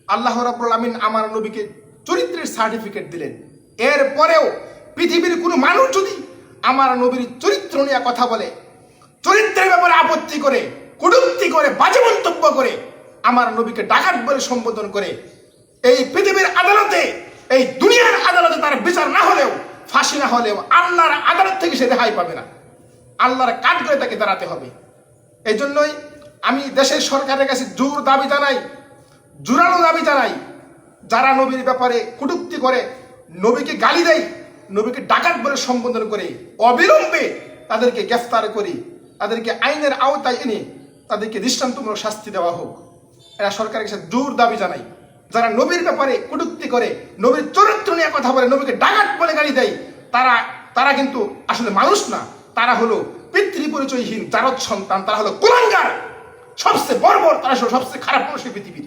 আল্লাহ রাব্বুল আলামিন আমার নবীকে চরিত্রের সার্টিফিকেট দিলেন। এরপরেও পৃথিবীর কোনো মানুষ যদি আমার নবীর চরিত্র নিয়ে কথা বলে, চরিত্রের ব্যাপারে আপত্তি করে, কটূক্তি করে, বাজে মন্তব্য করে, আমার নবীকে ডাকাত বলে সম্বোধন করে, এই পৃথিবীর আদালতে, এই দুনিয়ার আদালতে তার বিচার না হলেও, ফাঁসি না হলেও আল্লাহর আদালত থেকে সে রেহাই পাবে না। আল্লাহর কাঠ করে তাকে দাঁড়াতে হবে। এই জন্যই আমি দেশের সরকারের কাছে জোর দাবি জানাই, জোরালো দাবি জানাই, যারা নবীর ব্যাপারে কটূক্তি করে, নবীকে গালি দেয়, নবীকে ডাকাত বলে সম্বোধন করে, অবিলম্বে তাদেরকে গ্রেফতার করি, তাদেরকে আইনের আওতায় এনে তাদেরকে দৃষ্টান্তমূলক শাস্তি দেওয়া হোক। এরা সরকারের কাছে জোর দাবি জানাই। যারা নবীর ব্যাপারে কটূক্তি করে, নবীর চরিত্র নিয়ে কথা বলে, নবীকে ডাকাত বলে গালি দেয়, তারা কিন্তু আসলে মানুষ না, তারা হলো পিতৃ পরিচয়হীন জারদ সন্তান, তারা হলো কুলাঙ্গার, সবচেয়ে বর্বর, তারা সবচেয়ে খারাপ মানুষ পৃথিবীর।